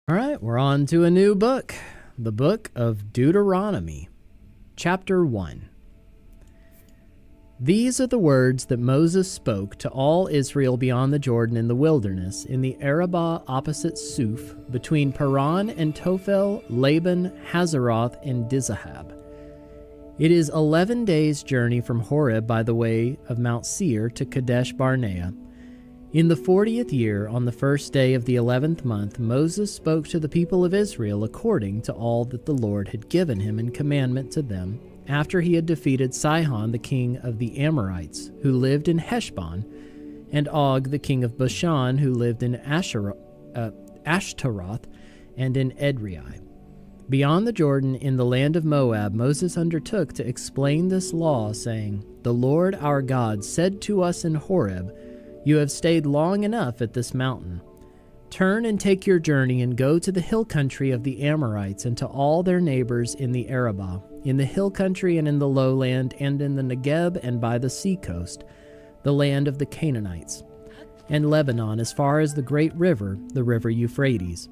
All right, we're on to a new book, the book of Deuteronomy, chapter 1. These are the words that Moses spoke to all Israel beyond the Jordan in the wilderness, in the Arabah opposite Suf, between Paran and Tophel, Laban, Hazeroth, and Dizahab. It is 11 days' journey from Horeb by the way of Mount Seir to Kadesh Barnea. In the 40th year, on the first day of the 11th month, Moses spoke to the people of Israel according to all that the Lord had given him in commandment to them, after he had defeated Sihon the king of the Amorites, who lived in Heshbon, and Og the king of Bashan, who lived in Ashtaroth and in Edrei. Beyond the Jordan, in the land of Moab, Moses undertook to explain this law, saying, "The Lord our God said to us in Horeb, 'You have stayed long enough at this mountain. Turn and take your journey and go to the hill country of the Amorites and to all their neighbors in the Arabah, in the hill country and in the lowland and in the Negeb and by the sea coast, the land of the Canaanites, and Lebanon as far as the great river, the river Euphrates.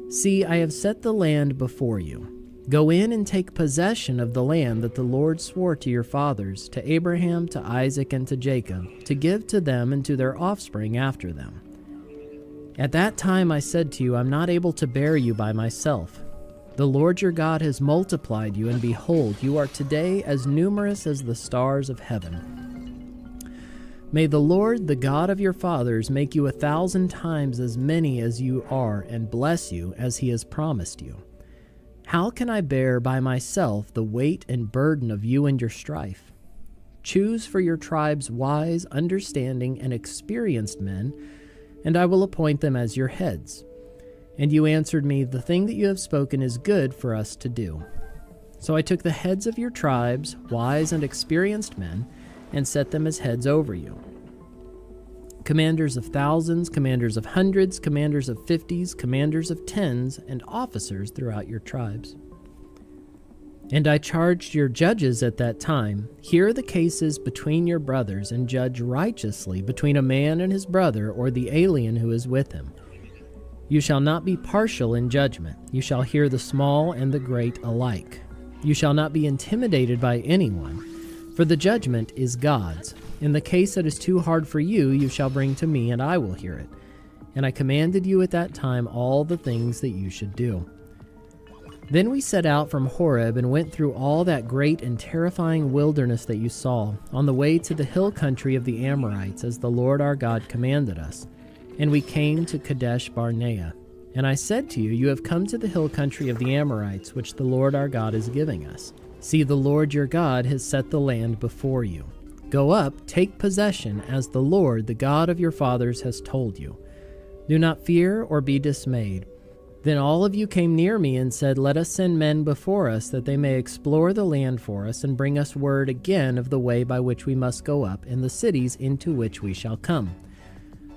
See, I have set the land before you. Go in and take possession of the land that the Lord swore to your fathers, to Abraham, to Isaac, and to Jacob, to give to them and to their offspring after them. At that time I said to you, I'm not able to bear you by myself. The Lord your God has multiplied you, and behold, you are today as numerous as the stars of heaven. May the Lord, the God of your fathers, make you 1,000 times as many as you are, and bless you as he has promised you. How can I bear by myself the weight and burden of you and your strife? Choose for your tribes wise, understanding, and experienced men, and I will appoint them as your heads. And you answered me, the thing that you have spoken is good for us to do. So I took the heads of your tribes, wise and experienced men, and set them as heads over you. Commanders of thousands, commanders of hundreds, commanders of 50s, commanders of 10s, and officers throughout your tribes. And I charged your judges at that time, hear the cases between your brothers, and judge righteously between a man and his brother, or the alien who is with him. You shall not be partial in judgment. You shall hear the small and the great alike. You shall not be intimidated by anyone, for the judgment is God's. In the case that is too hard for you, you shall bring to me, and I will hear it. And I commanded you at that time all the things that you should do. Then we set out from Horeb and went through all that great and terrifying wilderness that you saw, on the way to the hill country of the Amorites, as the Lord our God commanded us. And we came to Kadesh Barnea. And I said to you, you have come to the hill country of the Amorites, which the Lord our God is giving us. See, the Lord your God has set the land before you. Go up, take possession, as the Lord, the God of your fathers, has told you. Do not fear or be dismayed. Then all of you came near me and said, let us send men before us, that they may explore the land for us, and bring us word again of the way by which we must go up, and the cities into which we shall come.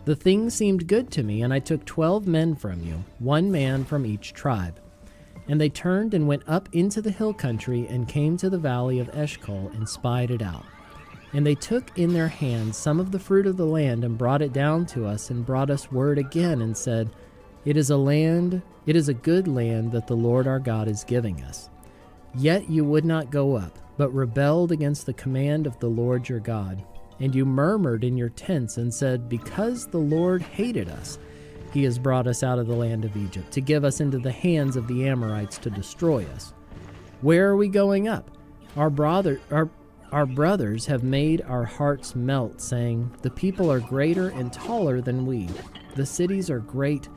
The thing seemed good to me, and I took 12 men from you, 1 man from each tribe. And they turned and went up into the hill country, and came to the valley of Eshcol, and spied it out. And they took in their hands some of the fruit of the land, and brought it down to us, and brought us word again, and said, it is a good land that the Lord our God is giving us. Yet you would not go up, but rebelled against the command of the Lord your God. And you murmured in your tents, and said, because the Lord hated us, he has brought us out of the land of Egypt, to give us into the hands of the Amorites to destroy us. Where are we going up? Our brothers have made our hearts melt, saying, the people are greater and taller than we. The cities are great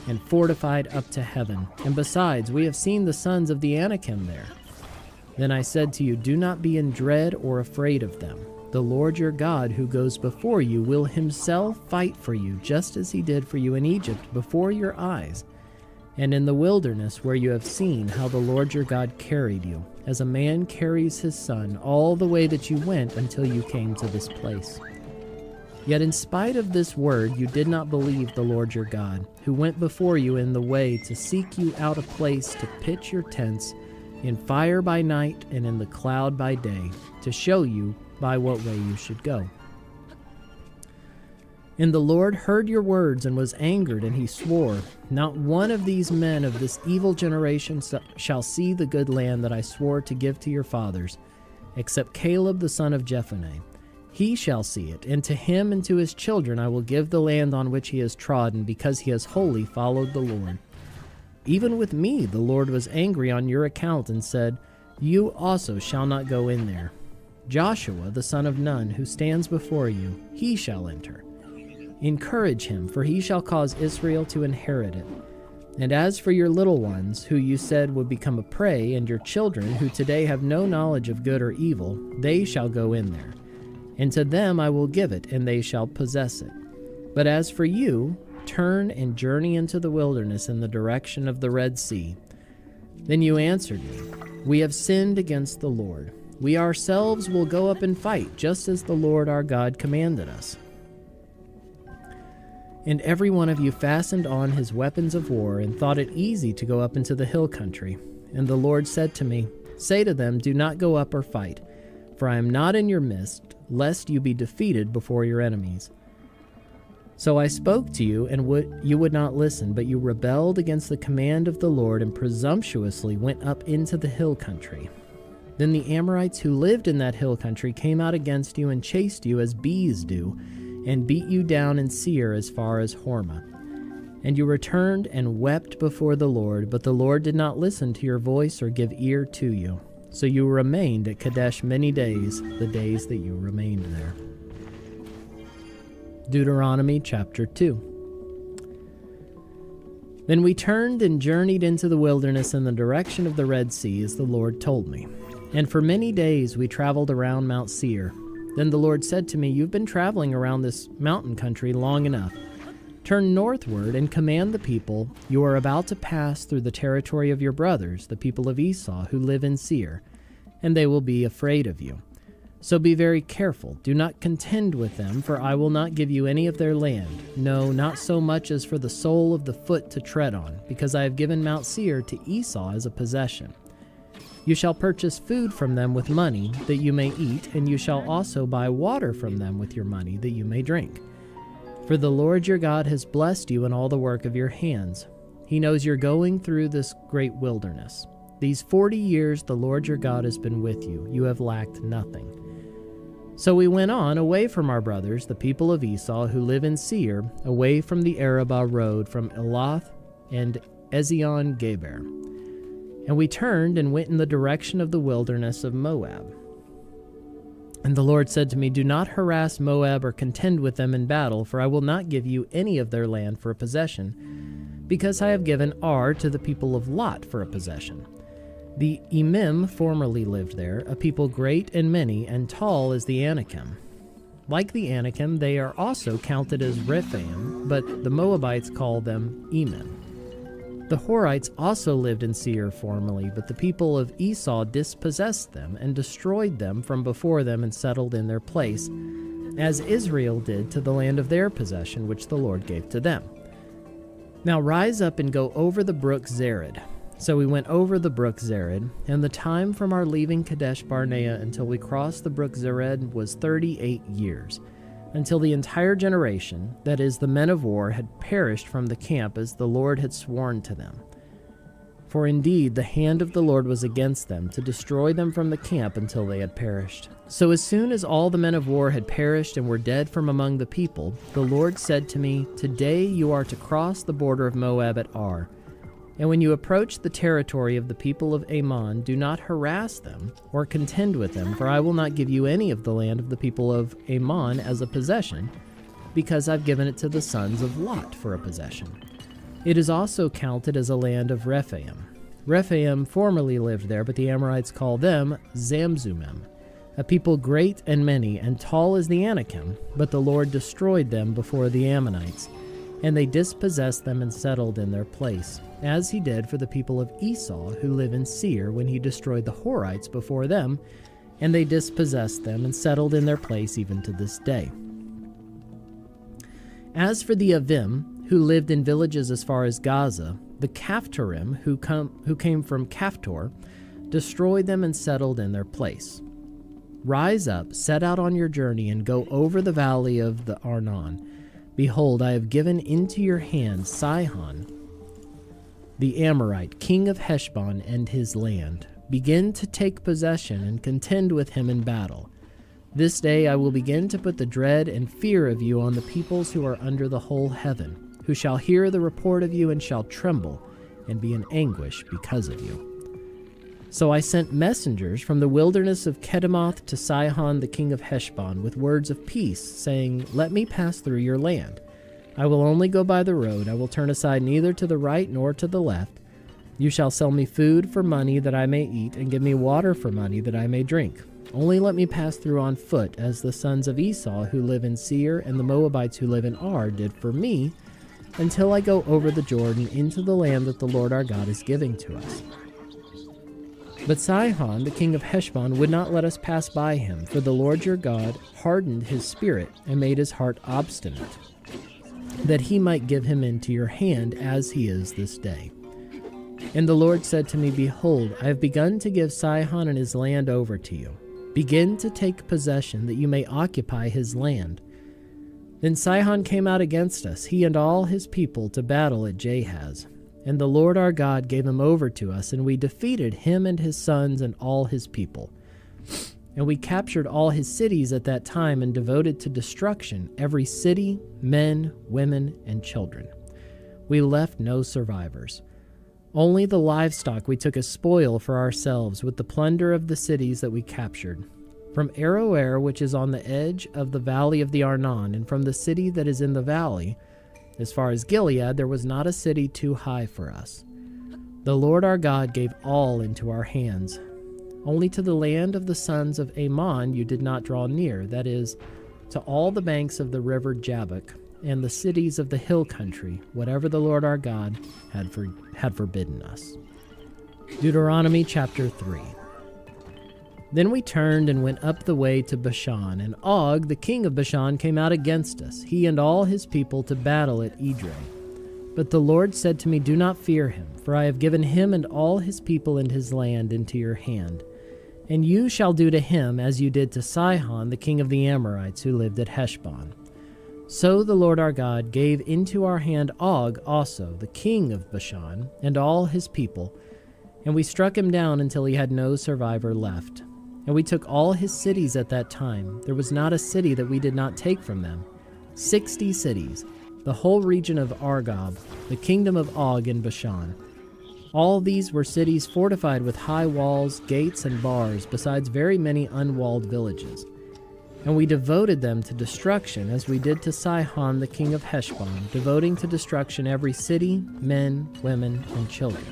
and fortified up to heaven. And besides, we have seen the sons of the Anakim there. Then I said to you, do not be in dread or afraid of them. The Lord your God, who goes before you, will himself fight for you, just as he did for you in Egypt before your eyes, and in the wilderness, where you have seen how the Lord your God carried you, as a man carries his son, all the way that you went until you came to this place. Yet in spite of this word, you did not believe the Lord your God, who went before you in the way to seek you out a place to pitch your tents, in fire by night and in the cloud by day, to show you by what way you should go. And the Lord heard your words and was angered, and he swore, not one of these men of this evil generation shall see the good land that I swore to give to your fathers, except Caleb the son of Jephunneh. He shall see it, and to him and to his children I will give the land on which he has trodden, because he has wholly followed the Lord. Even with me the Lord was angry on your account, and said, You also shall not go in there. Joshua the son of Nun, who stands before you, he shall enter. Encourage him, for he shall cause Israel to inherit it. And as for your little ones, who you said would become a prey, and your children, who today have no knowledge of good or evil, they shall go in there. And to them I will give it, and they shall possess it. But as for you, turn and journey into the wilderness in the direction of the Red Sea. Then you answered me, We have sinned against the Lord. We ourselves will go up and fight, just as the Lord our God commanded us. And every one of you fastened on his weapons of war, and thought it easy to go up into the hill country. And the Lord said to me, Say to them, Do not go up or fight, for I am not in your midst, lest you be defeated before your enemies. So I spoke to you, and you would not listen, but you rebelled against the command of the Lord, and presumptuously went up into the hill country. Then the Amorites who lived in that hill country came out against you, and chased you as bees do, and beat you down in Seir as far as Hormah. And you returned and wept before the Lord, but the Lord did not listen to your voice or give ear to you. So you remained at Kadesh many days, the days that you remained there. Deuteronomy chapter 2. Then we turned and journeyed into the wilderness in the direction of the Red Sea, as the Lord told me. And for many days we traveled around Mount Seir. Then the Lord said to me, You've been traveling around this mountain country long enough. Turn northward and command the people, You are about to pass through the territory of your brothers, the people of Esau, who live in Seir, and they will be afraid of you. So be very careful. Do not contend with them, for I will not give you any of their land, no, not so much as for the sole of the foot to tread on, because I have given Mount Seir to Esau as a possession. You shall purchase food from them with money, that you may eat, and you shall also buy water from them with your money, that you may drink. For the Lord your God has blessed you in all the work of your hands. He knows you're going through this great wilderness. These 40 years the Lord your God has been with you. You have lacked nothing. So we went on away from our brothers, the people of Esau, who live in Seir, away from the Arabah road, from Elath and Ezion-Geber. And we turned and went in the direction of the wilderness of Moab. And the Lord said to me, Do not harass Moab or contend with them in battle, for I will not give you any of their land for a possession, because I have given Ar to the people of Lot for a possession. The Emim formerly lived there, a people great and many, and tall as the Anakim. Like the Anakim, they are also counted as Rephaim, but the Moabites call them Emim. The Horites also lived in Seir formerly, but the people of Esau dispossessed them and destroyed them from before them and settled in their place, as Israel did to the land of their possession, which the Lord gave to them. Now rise up and go over the brook Zered. So we went over the brook Zered, and the time from our leaving Kadesh Barnea until we crossed the brook Zered was 38 years. Until the entire generation, that is, the men of war, had perished from the camp as the Lord had sworn to them. For indeed the hand of the Lord was against them, to destroy them from the camp until they had perished. So as soon as all the men of war had perished and were dead from among the people, the Lord said to me, Today you are to cross the border of Moab at Ar. And when you approach the territory of the people of Ammon, do not harass them or contend with them, for I will not give you any of the land of the people of Ammon as a possession, because I've given it to the sons of Lot for a possession. It is also counted as a land of Rephaim. Rephaim formerly lived there, but the Amorites call them Zamzummim, a people great and many, and tall as the Anakim, but the Lord destroyed them before the Ammonites, and they dispossessed them and settled in their place, as he did for the people of Esau who live in Seir when he destroyed the Horites before them, and they dispossessed them and settled in their place even to this day. As for the Avim, who lived in villages as far as Gaza, the Caphtorim, who came from Caphtor, destroyed them and settled in their place. Rise up, set out on your journey, and go over the valley of the Arnon, Behold, I have given into your hand Sihon, the Amorite, king of Heshbon, and his land. Begin to take possession and contend with him in battle. This day I will begin to put the dread and fear of you on the peoples who are under the whole heaven, who shall hear the report of you and shall tremble and be in anguish because of you. So I sent messengers from the wilderness of Kedemoth to Sihon the king of Heshbon with words of peace, saying, Let me pass through your land. I will only go by the road. I will turn aside neither to the right nor to the left. You shall sell me food for money that I may eat, and give me water for money that I may drink. Only let me pass through on foot, as the sons of Esau who live in Seir and the Moabites who live in Ar did for me, until I go over the Jordan into the land that the Lord our God is giving to us. But Sihon, the king of Heshbon, would not let us pass by him, for the Lord your God hardened his spirit and made his heart obstinate, that he might give him into your hand as he is this day. And the Lord said to me, Behold, I have begun to give Sihon and his land over to you. Begin to take possession, that you may occupy his land. Then Sihon came out against us, he and all his people, to battle at Jahaz. And the Lord our God gave him over to us, and we defeated him and his sons and all his people. And we captured all his cities at that time and devoted to destruction every city, men, women, and children. We left no survivors. Only the livestock we took as spoil for ourselves with the plunder of the cities that we captured. From Aroer, which is on the edge of the valley of the Arnon, and from the city that is in the valley, as far as Gilead, there was not a city too high for us. The Lord our God gave all into our hands. Only to the land of the sons of Ammon you did not draw near, that is, to all the banks of the river Jabbok, and the cities of the hill country, whatever the Lord our God had forbidden us. Deuteronomy chapter 3. Then we turned and went up the way to Bashan, and Og, the king of Bashan, came out against us, he and all his people, to battle at Edrei. But the Lord said to me, Do not fear him, for I have given him and all his people and his land into your hand. And you shall do to him as you did to Sihon, the king of the Amorites, who lived at Heshbon. So the Lord our God gave into our hand Og also, the king of Bashan, and all his people, and we struck him down until he had no survivor left. And we took all his cities at that time. There was not a city that we did not take from them. 60 cities, the whole region of Argob, the kingdom of Og in Bashan. All these were cities fortified with high walls, gates, and bars, besides very many unwalled villages. And we devoted them to destruction, as we did to Sihon the king of Heshbon, devoting to destruction every city, men, women, and children.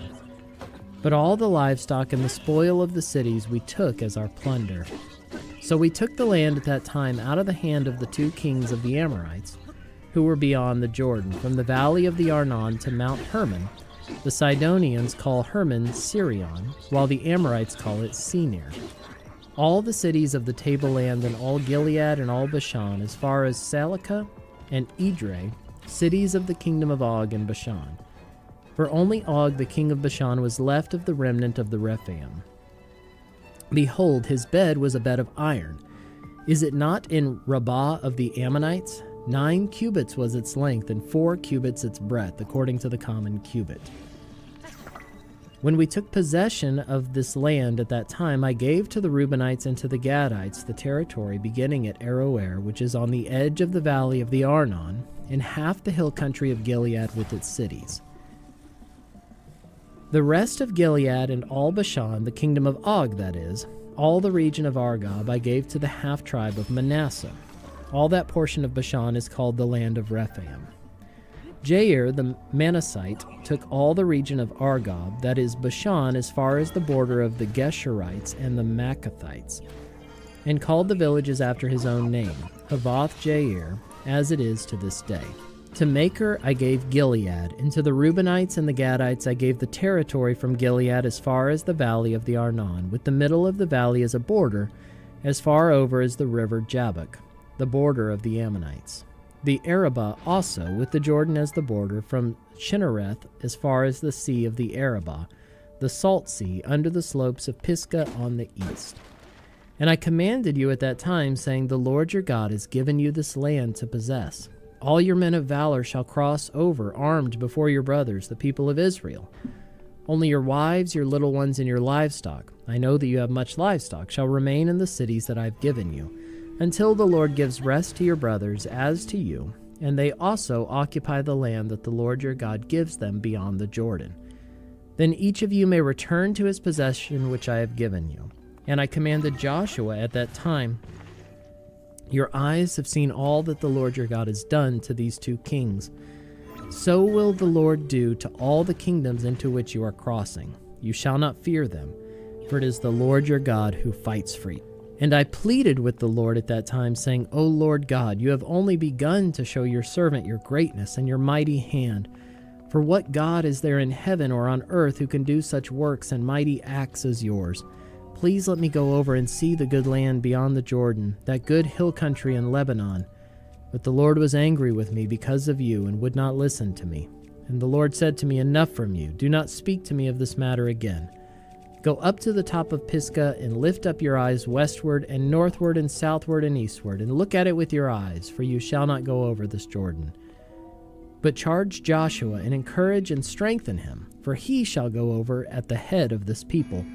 But all the livestock and the spoil of the cities we took as our plunder. So we took the land at that time out of the hand of the 2 kings of the Amorites, who were beyond the Jordan, from the valley of the Arnon to Mount Hermon. The Sidonians call Hermon Sirion, while the Amorites call it Senir. All the cities of the tableland and all Gilead and all Bashan, as far as Salekah and Edrei, cities of the kingdom of Og in Bashan. For only Og the king of Bashan was left of the remnant of the Rephaim. Behold, his bed was a bed of iron. Is it not in Rabbah of the Ammonites? 9 cubits was its length, and 4 cubits its breadth, according to the common cubit. When we took possession of this land at that time, I gave to the Reubenites and to the Gadites the territory beginning at Aroer, which is on the edge of the valley of the Arnon, and half the hill country of Gilead with its cities. The rest of Gilead and all Bashan, the kingdom of Og, that is, all the region of Argob, I gave to the half-tribe of Manasseh. All that portion of Bashan is called the land of Rephaim. Jair the Manassite took all the region of Argob, that is Bashan, as far as the border of the Geshurites and the Maccathites, and called the villages after his own name, Havoth Jair, as it is to this day. To Makir I gave Gilead, and to the Reubenites and the Gadites I gave the territory from Gilead as far as the valley of the Arnon, with the middle of the valley as a border, as far over as the river Jabbok, the border of the Ammonites. The Arabah also, with the Jordan as the border, from Chinnereth as far as the sea of the Arabah, the salt sea, under the slopes of Pisgah on the east. And I commanded you at that time, saying, The Lord your God has given you this land to possess. All your men of valor shall cross over armed before your brothers, the people of Israel. Only your wives, your little ones, and your livestock, I know that you have much livestock, shall remain in the cities that I have given you, until the Lord gives rest to your brothers as to you, and they also occupy the land that the Lord your God gives them beyond the Jordan. Then each of you may return to his possession which I have given you. And I commanded Joshua at that time, your eyes have seen all that the Lord your God has done to these two kings. So will the Lord do to all the kingdoms into which you are crossing. You shall not fear them, for it is the Lord your God who fights for you. And I pleaded with the Lord at that time, saying, O Lord God, you have only begun to show your servant your greatness and your mighty hand. For what God is there in heaven or on earth who can do such works and mighty acts as yours? Please let me go over and see the good land beyond the Jordan, that good hill country in Lebanon. But the Lord was angry with me because of you and would not listen to me. And the Lord said to me, Enough from you. Do not speak to me of this matter again. Go up to the top of Pisgah and lift up your eyes westward and northward and southward and eastward, and look at it with your eyes, for you shall not go over this Jordan. But charge Joshua and encourage and strengthen him, for he shall go over at the head of this people,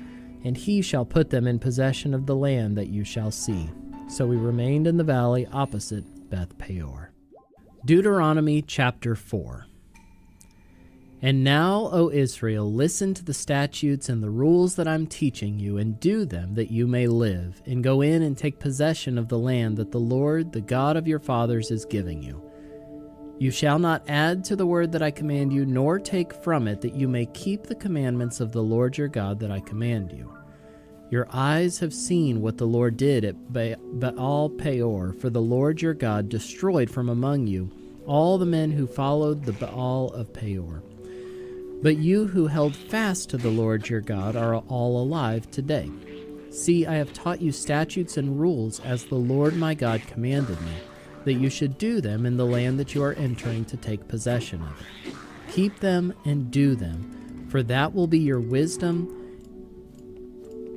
and he shall put them in possession of the land that you shall see. So we remained in the valley opposite Beth Peor. Deuteronomy chapter 4. And now, O Israel, listen to the statutes and the rules that I'm teaching you, and do them, that you may live, and go in and take possession of the land that the Lord, the God of your fathers, is giving you. You shall not add to the word that I command you, nor take from it, that you may keep the commandments of the Lord your God that I command you. Your eyes have seen what the Lord did at Baal Peor, for the Lord your God destroyed from among you all the men who followed the Baal of Peor. But you who held fast to the Lord your God are all alive today. See, I have taught you statutes and rules as the Lord my God commanded me, that you should do them in the land that you are entering to take possession of it. Keep them and do them, for that will be your wisdom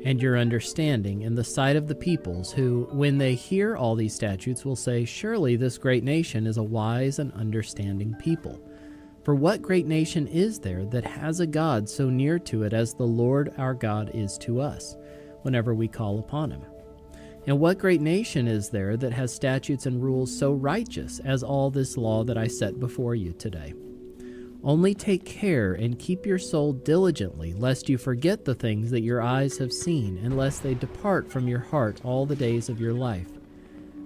and your understanding in the sight of the peoples, who, when they hear all these statutes, will say, Surely this great nation is a wise and understanding people. For what great nation is there that has a God so near to it as the Lord our God is to us, whenever we call upon him? And what great nation is there that has statutes and rules so righteous as all this law that I set before you today? Only take care and keep your soul diligently, lest you forget the things that your eyes have seen, and lest they depart from your heart all the days of your life.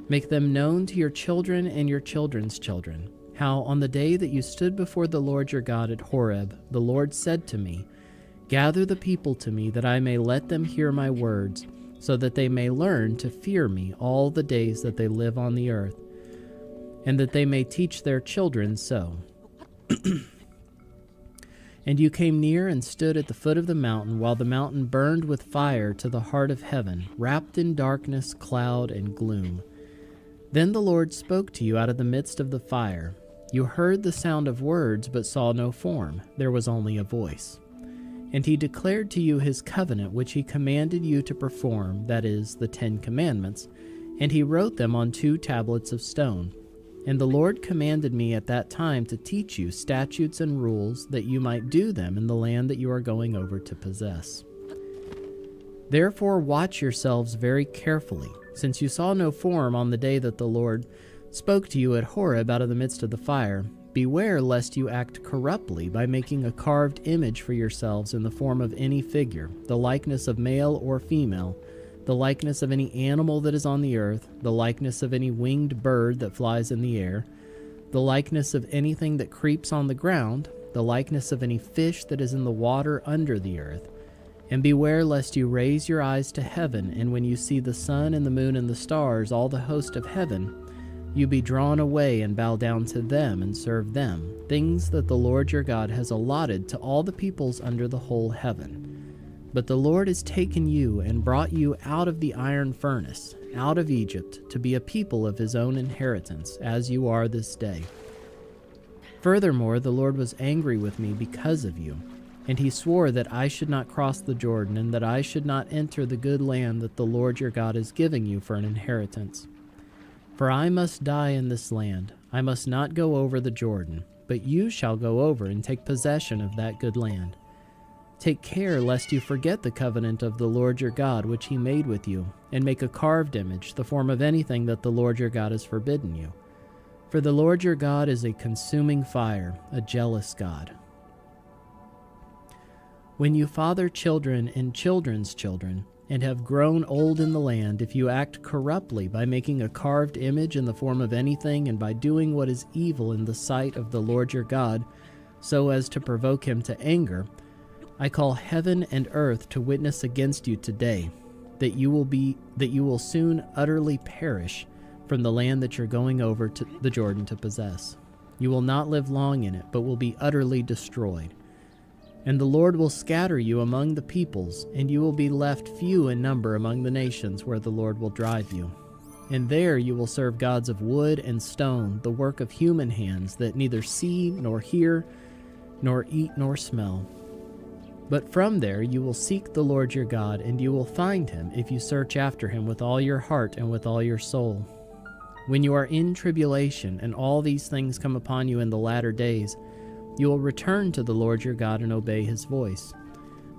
Make them known to your children and your children's children, how on the day that you stood before the Lord your God at Horeb, the Lord said to me, Gather the people to me, that I may let them hear my words, so that they may learn to fear me all the days that they live on the earth, and that they may teach their children so. And you came near and stood at the foot of the mountain, while the mountain burned with fire to the heart of heaven, wrapped in darkness, cloud, and gloom. Then the Lord spoke to you out of the midst of the fire. You heard the sound of words, but saw no form. There was only a voice. And he declared to you his covenant, which he commanded you to perform, that is, the 10 Commandments, and he wrote them on 2 tablets of stone. And the Lord commanded me at that time to teach you statutes and rules, that you might do them in the land that you are going over to possess. Therefore watch yourselves very carefully, since you saw no form on the day that the Lord spoke to you at Horeb out of the midst of the fire. Beware lest you act corruptly by making a carved image for yourselves in the form of any figure, the likeness of male or female, the likeness of any animal that is on the earth, the likeness of any winged bird that flies in the air, the likeness of anything that creeps on the ground, the likeness of any fish that is in the water under the earth. And beware lest you raise your eyes to heaven, and when you see the sun and the moon and the stars, all the host of heaven, you be drawn away and bow down to them and serve them, things that the Lord your God has allotted to all the peoples under the whole heaven. But the Lord has taken you and brought you out of the iron furnace, out of Egypt, to be a people of his own inheritance, as you are this day. Furthermore, the Lord was angry with me because of you, and he swore that I should not cross the Jordan, and that I should not enter the good land that the Lord your God is giving you for an inheritance. For I must die in this land, I must not go over the Jordan, but you shall go over and take possession of that good land. Take care lest you forget the covenant of the Lord your God which he made with you, and make a carved image, the form of anything that the Lord your God has forbidden you. For the Lord your God is a consuming fire, a jealous God. When you father children and children's children, and have grown old in the land, if you act corruptly by making a carved image in the form of anything, and by doing what is evil in the sight of the Lord your God, so as to provoke him to anger, I call heaven and earth to witness against you today, that you will soon utterly perish from the land that you're going over to the Jordan to possess. You will not live long in it, but will be utterly destroyed. And the Lord will scatter you among the peoples, and you will be left few in number among the nations where the Lord will drive you. And there you will serve gods of wood and stone, the work of human hands, that neither see nor hear, nor eat nor smell. But from there you will seek the Lord your God, and you will find him if you search after him with all your heart and with all your soul. When you are in tribulation, and all these things come upon you in the latter days, you will return to the Lord your God and obey his voice.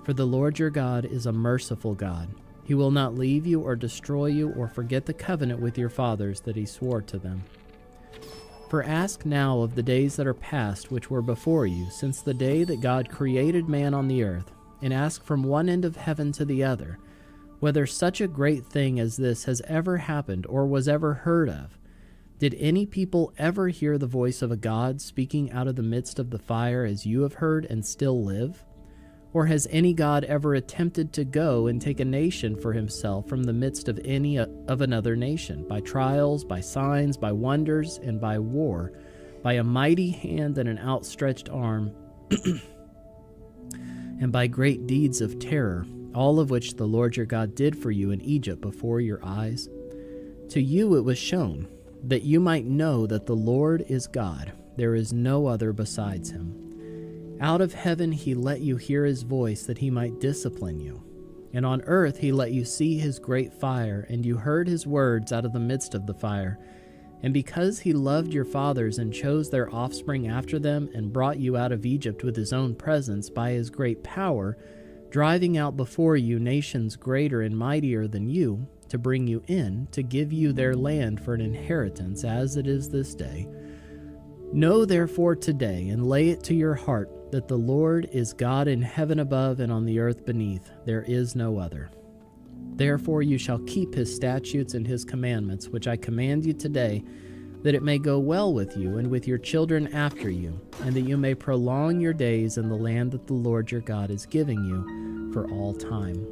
For the Lord your God is a merciful God. He will not leave you or destroy you or forget the covenant with your fathers that he swore to them. For ask now of the days that are past which were before you, since the day that God created man on the earth, and ask from one end of heaven to the other, whether such a great thing as this has ever happened or was ever heard of. Did any people ever hear the voice of a God speaking out of the midst of the fire as you have heard and still live? Or has any God ever attempted to go and take a nation for himself from the midst of any of another nation, by trials, by signs, by wonders, and by war, by a mighty hand and an outstretched arm, and by great deeds of terror, all of which the Lord your God did for you in Egypt before your eyes? To you it was shown, that you might know that the Lord is God, there is no other besides him. Out of heaven he let you hear his voice, that he might discipline you. And on earth he let you see his great fire, and you heard his words out of the midst of the fire. And because he loved your fathers and chose their offspring after them, and brought you out of Egypt with his own presence by his great power, driving out before you nations greater and mightier than you, to bring you in, to give you their land for an inheritance, as it is this day. Know therefore today, and lay it to your heart, that the Lord is God in heaven above and on the earth beneath. There is no other. Therefore you shall keep his statutes and his commandments, which I command you today, that it may go well with you and with your children after you, and that you may prolong your days in the land that the Lord your God is giving you for all time.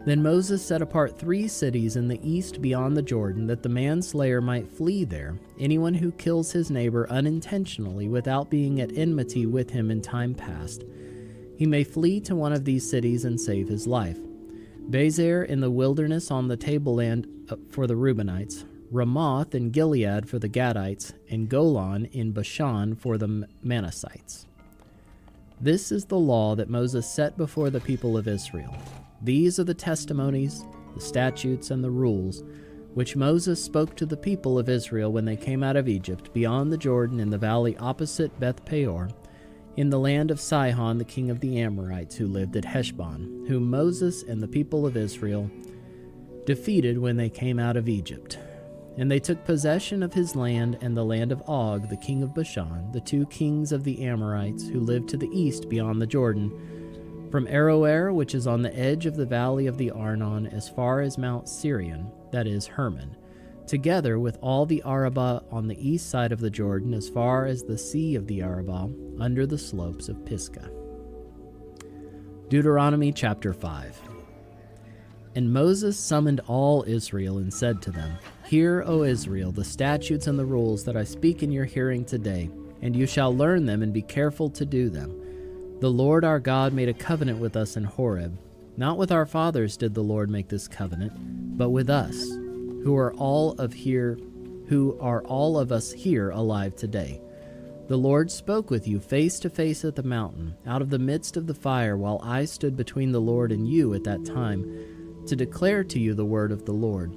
Then Moses set apart 3 cities in the east beyond the Jordan, that the manslayer might flee there, anyone who kills his neighbor unintentionally without being at enmity with him in time past. He may flee to one of these cities and save his life. Bezer in the wilderness on the tableland for the Reubenites, Ramoth in Gilead for the Gadites, and Golan in Bashan for the Manassites. This is the law that Moses set before the people of Israel. These are the testimonies, the statutes, and the rules which Moses spoke to the people of Israel when they came out of Egypt, beyond the Jordan in the valley opposite Beth Peor, in the land of Sihon the king of the Amorites, who lived at Heshbon, whom Moses and the people of Israel defeated when they came out of Egypt. And they took possession of his land and the land of Og the king of Bashan, the 2 kings of the Amorites, who lived to the east beyond the Jordan, from Aroer, which is on the edge of the valley of the Arnon, as far as Mount Sirion, that is Hermon, together with all the Arabah on the east side of the Jordan, as far as the sea of the Arabah, under the slopes of Pisgah. Deuteronomy chapter 5. And Moses summoned all Israel and said to them, Hear, O Israel, the statutes and the rules that I speak in your hearing today, and you shall learn them and be careful to do them. The Lord our God made a covenant with us in Horeb. Not with our fathers did the Lord make this covenant, but with us, who are all of us here alive today. The Lord spoke with you face to face at the mountain, out of the midst of the fire, while I stood between the Lord and you at that time, to declare to you the word of the Lord.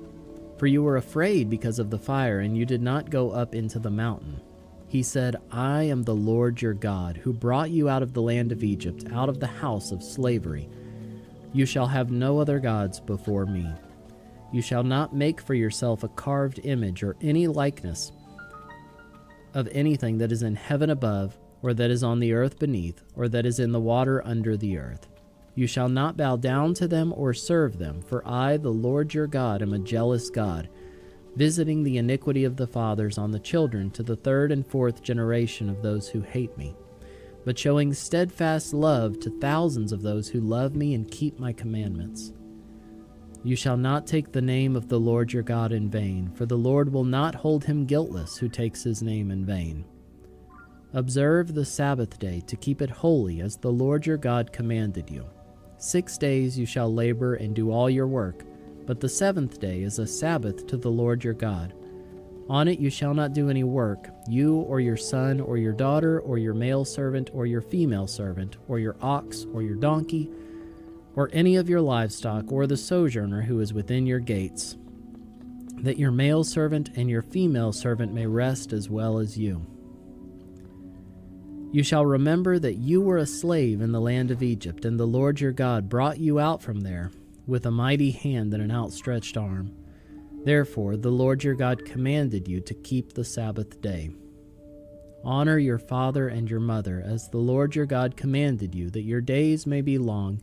For you were afraid because of the fire, and you did not go up into the mountain. He said, I am the Lord your God, who brought you out of the land of Egypt, out of the house of slavery. You shall have no other gods before me. You shall not make for yourself a carved image or any likeness of anything that is in heaven above, or that is on the earth beneath, or that is in the water under the earth. You shall not bow down to them or serve them, for I, the Lord your God, am a jealous God, visiting the iniquity of the fathers on the children to the third and fourth generation of those who hate me, but showing steadfast love to thousands of those who love me and keep my commandments. You shall not take the name of the Lord your God in vain, for the Lord will not hold him guiltless who takes his name in vain. Observe the Sabbath day to keep it holy, as the Lord your God commanded you. 6 days you shall labor and do all your work, but the seventh day is a Sabbath to the Lord your God. On it you shall not do any work, you or your son or your daughter or your male servant or your female servant or your ox or your donkey or any of your livestock or the sojourner who is within your gates, that your male servant and your female servant may rest as well as you. You shall remember that you were a slave in the land of Egypt, and the Lord your God brought you out from there with a mighty hand and an outstretched arm. Therefore the Lord your God commanded you to keep the Sabbath day. Honor your father and your mother, as the Lord your God commanded you, that your days may be long,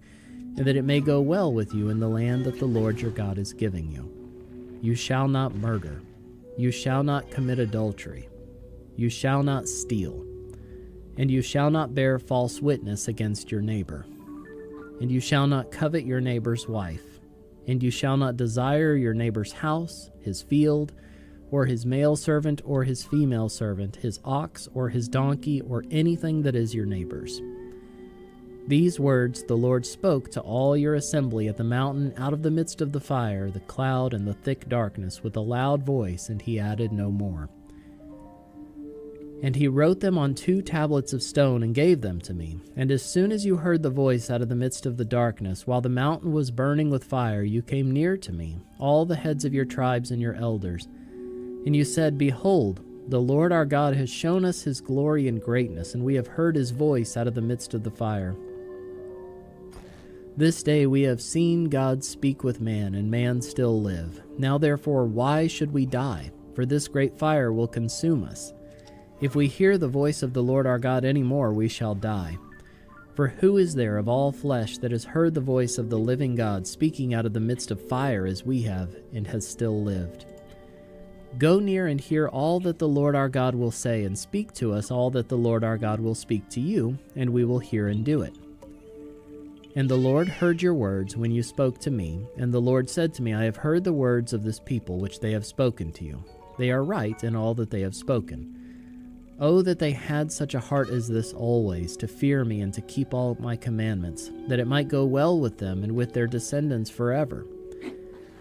and that it may go well with you in the land that the Lord your God is giving you. You shall not murder. You shall not commit adultery. You shall not steal. And you shall not bear false witness against your neighbor. And you shall not covet your neighbor's wife. And you shall not desire your neighbor's house, his field, or his male servant or his female servant, his ox or his donkey, or anything that is your neighbor's. These words the Lord spoke to all your assembly at the mountain out of the midst of the fire, the cloud, and the thick darkness with a loud voice, and he added no more. And he wrote them on 2 tablets of stone and gave them to me. And as soon as you heard the voice out of the midst of the darkness, while the mountain was burning with fire, you came near to me, all the heads of your tribes and your elders. And you said, Behold, the Lord our God has shown us his glory and greatness, and we have heard his voice out of the midst of the fire. This day we have seen God speak with man, and man still live. Now therefore, why should we die? For this great fire will consume us. If we hear the voice of the Lord our God any more, we shall die. For who is there of all flesh that has heard the voice of the living God speaking out of the midst of fire as we have, and has still lived? Go near and hear all that the Lord our God will say, and speak to us all that the Lord our God will speak to you, and we will hear and do it. And the Lord heard your words when you spoke to me, and the Lord said to me, I have heard the words of this people which they have spoken to you. They are right in all that they have spoken. Oh, that they had such a heart as this always, to fear me and to keep all my commandments, that it might go well with them and with their descendants forever.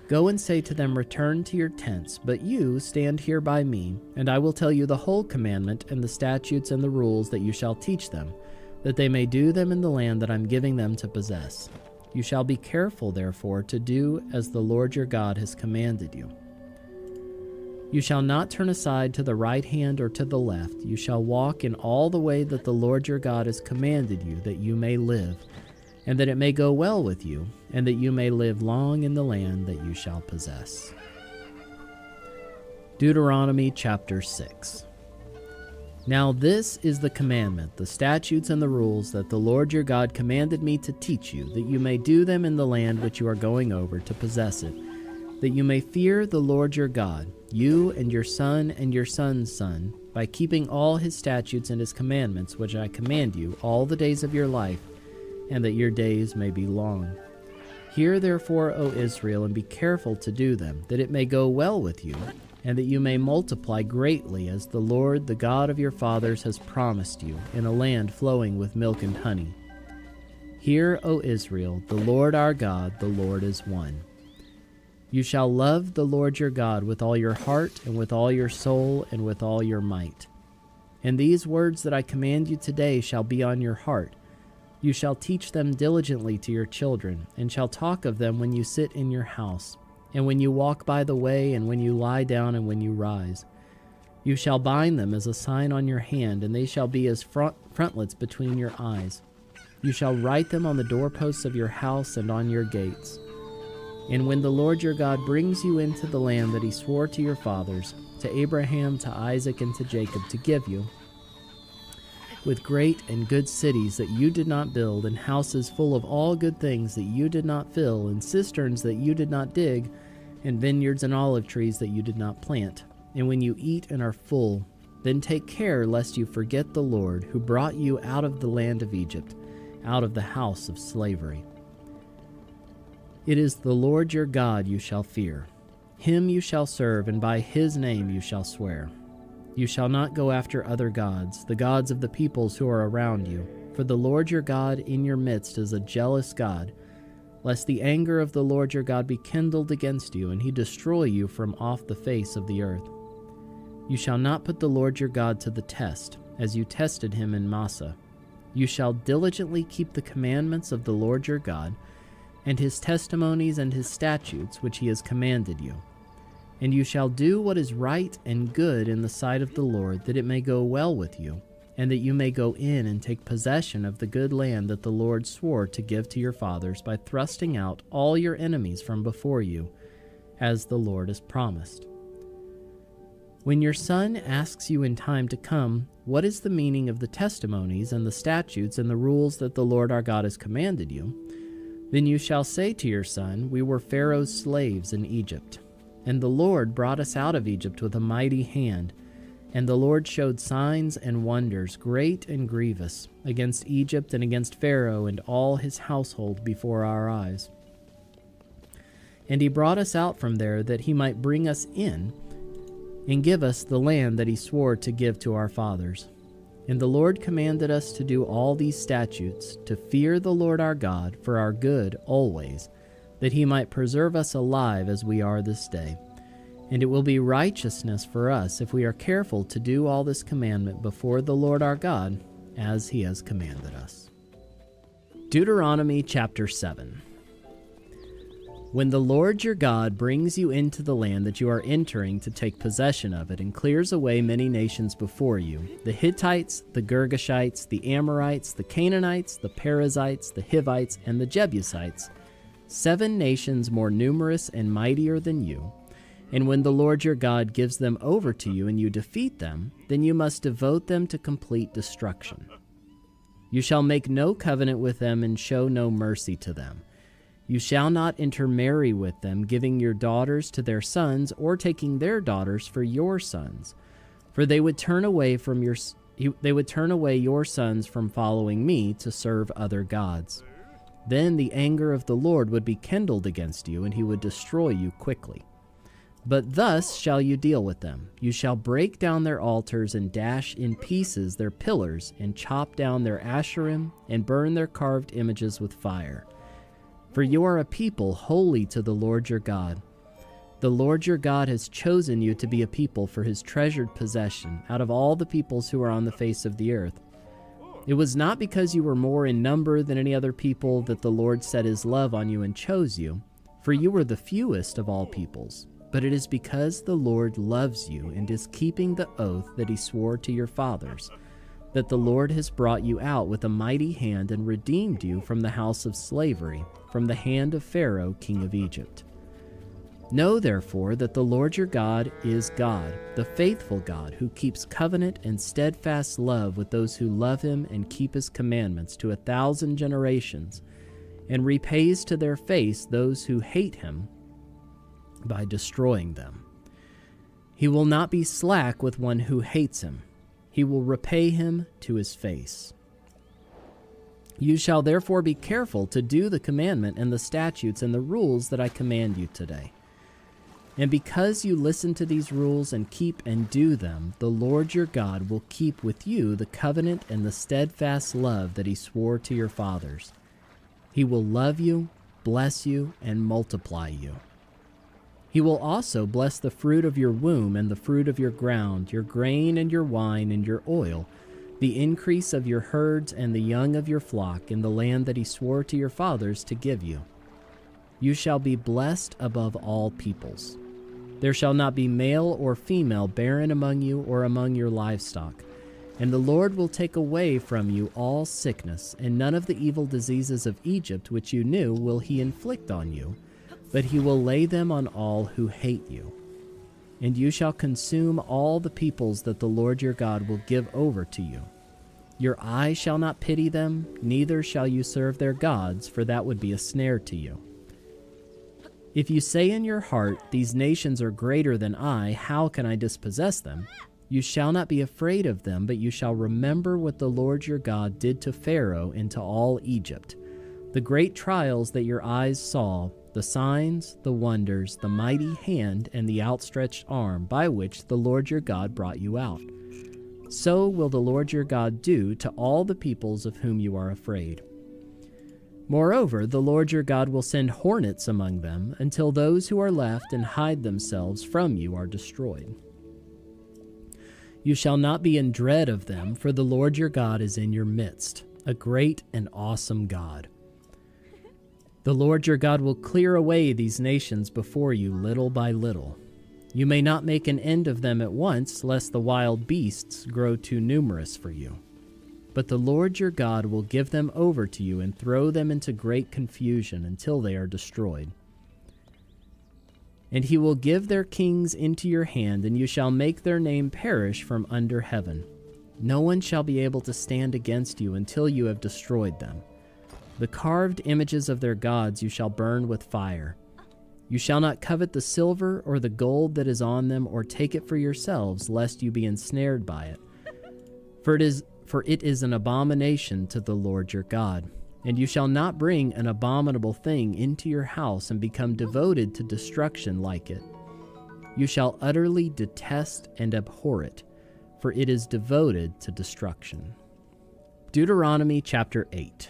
Go and say to them, Return to your tents, but you stand here by me, and I will tell you the whole commandment and the statutes and the rules that you shall teach them, that they may do them in the land that I am giving them to possess. You shall be careful, therefore, to do as the Lord your God has commanded you. You shall not turn aside to the right hand or to the left. You shall walk in all the way that the Lord your God has commanded you, that you may live, and that it may go well with you, and that you may live long in the land that you shall possess. Deuteronomy chapter 6. Now this is the commandment, the statutes and the rules that the Lord your God commanded me to teach you, that you may do them in the land which you are going over to possess it, that you may fear the Lord your God, you and your son and your son's son, by keeping all his statutes and his commandments which I command you all the days of your life, and that your days may be long. Hear therefore, O Israel, and be careful to do them, that it may go well with you, and that you may multiply greatly, as the Lord, the God of your fathers, has promised you, in a land flowing with milk and honey. Hear, O Israel, the Lord our God, the Lord is one. You shall love the Lord your God with all your heart, and with all your soul, and with all your might. And these words that I command you today shall be on your heart. You shall teach them diligently to your children, and shall talk of them when you sit in your house, and when you walk by the way, and when you lie down, and when you rise. You shall bind them as a sign on your hand, and they shall be as frontlets between your eyes. You shall write them on the doorposts of your house and on your gates. And when the Lord your God brings you into the land that he swore to your fathers, to Abraham, to Isaac, and to Jacob, to give you, with great and good cities that you did not build, and houses full of all good things that you did not fill, and cisterns that you did not dig, and vineyards and olive trees that you did not plant. And when you eat and are full, then take care lest you forget the Lord, who brought you out of the land of Egypt, out of the house of slavery. It is the Lord your God you shall fear. Him you shall serve, and by his name you shall swear. You shall not go after other gods, the gods of the peoples who are around you, for the Lord your God in your midst is a jealous God, lest the anger of the Lord your God be kindled against you, and he destroy you from off the face of the earth. You shall not put the Lord your God to the test, as you tested him in Massah. You shall diligently keep the commandments of the Lord your God, and his testimonies and his statutes which he has commanded you. And you shall do what is right and good in the sight of the Lord, that it may go well with you, and that you may go in and take possession of the good land that the Lord swore to give to your fathers by thrusting out all your enemies from before you, as the Lord has promised. When your son asks you in time to come, what is the meaning of the testimonies and the statutes and the rules that the Lord our God has commanded you, then you shall say to your son, we were Pharaoh's slaves in Egypt. And the Lord brought us out of Egypt with a mighty hand, and the Lord showed signs and wonders, great and grievous, against Egypt and against Pharaoh and all his household before our eyes. And he brought us out from there that he might bring us in and give us the land that he swore to give to our fathers. And the Lord commanded us to do all these statutes, to fear the Lord our God for our good always, that he might preserve us alive as we are this day. And it will be righteousness for us if we are careful to do all this commandment before the Lord our God, as he has commanded us. Deuteronomy chapter 7. When the Lord your God brings you into the land that you are entering to take possession of it, and clears away many nations before you, the Hittites, the Girgashites, the Amorites, the Canaanites, the Perizzites, the Hivites, and the Jebusites, 7 nations more numerous and mightier than you, and when the Lord your God gives them over to you and you defeat them, then you must devote them to complete destruction. You shall make no covenant with them and show no mercy to them. You shall not intermarry with them, giving your daughters to their sons or taking their daughters for your sons, for they would turn away your sons from following me to serve other gods. Then the anger of the Lord would be kindled against you, and he would destroy you quickly. But thus shall you deal with them. You shall break down their altars and dash in pieces their pillars, and chop down their Asherim, and burn their carved images with fire. For you are a people holy to the Lord your God. The Lord your God has chosen you to be a people for his treasured possession out of all the peoples who are on the face of the earth. It was not because you were more in number than any other people that the Lord set his love on you and chose you, for you were the fewest of all peoples, but it is because the Lord loves you and is keeping the oath that he swore to your fathers, that the Lord has brought you out with a mighty hand and redeemed you from the house of slavery, from the hand of Pharaoh, king of Egypt. Know therefore that the Lord your God is God, the faithful God, who keeps covenant and steadfast love with those who love him and keep his commandments to 1,000 generations, and repays to their face those who hate him by destroying them. He will not be slack with one who hates him. He will repay him to his face. You shall therefore be careful to do the commandment and the statutes and the rules that I command you today. And because you listen to these rules and keep and do them, the Lord your God will keep with you the covenant and the steadfast love that he swore to your fathers. He will love you, bless you, and multiply you. He will also bless the fruit of your womb and the fruit of your ground, your grain and your wine and your oil, the increase of your herds and the young of your flock in the land that he swore to your fathers to give you. You shall be blessed above all peoples. There shall not be male or female barren among you or among your livestock. And the Lord will take away from you all sickness, and none of the evil diseases of Egypt which you knew will he inflict on you, but he will lay them on all who hate you. And you shall consume all the peoples that the Lord your God will give over to you. Your eye shall not pity them, neither shall you serve their gods, for that would be a snare to you. If you say in your heart, these nations are greater than I, how can I dispossess them? You shall not be afraid of them, but you shall remember what the Lord your God did to Pharaoh and to all Egypt, the great trials that your eyes saw, the signs, the wonders, the mighty hand, and the outstretched arm by which the Lord your God brought you out. So will the Lord your God do to all the peoples of whom you are afraid. Moreover, the Lord your God will send hornets among them until those who are left and hide themselves from you are destroyed. You shall not be in dread of them, for the Lord your God is in your midst, a great and awesome God. The Lord your God will clear away these nations before you little by little. You may not make an end of them at once, lest the wild beasts grow too numerous for you. But the Lord your God will give them over to you and throw them into great confusion until they are destroyed. And he will give their kings into your hand, and you shall make their name perish from under heaven. No one shall be able to stand against you until you have destroyed them. The carved images of their gods you shall burn with fire. You shall not covet the silver or the gold that is on them, or take it for yourselves, lest you be ensnared by it. For it is an abomination to the Lord your God. And you shall not bring an abominable thing into your house and become devoted to destruction like it. You shall utterly detest and abhor it, for it is devoted to destruction. Deuteronomy chapter 8.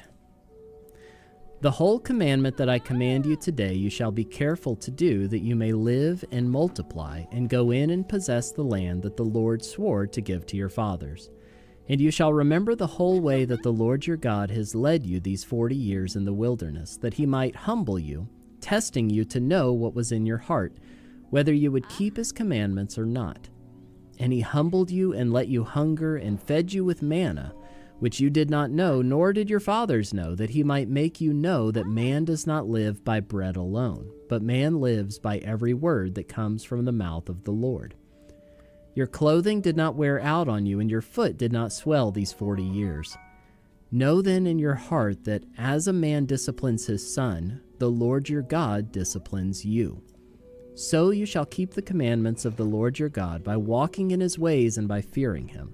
The whole commandment that I command you today you shall be careful to do, that you may live and multiply, and go in and possess the land that the Lord swore to give to your fathers. And you shall remember the whole way that the Lord your God has led you these 40 years in the wilderness, that he might humble you, testing you to know what was in your heart, whether you would keep his commandments or not. And he humbled you and let you hunger and fed you with manna, which you did not know, nor did your fathers know, that he might make you know that man does not live by bread alone, but man lives by every word that comes from the mouth of the Lord. Your clothing did not wear out on you, and your foot did not swell these 40 years. Know then in your heart that as a man disciplines his son, the Lord your God disciplines you. So you shall keep the commandments of the Lord your God by walking in his ways and by fearing him.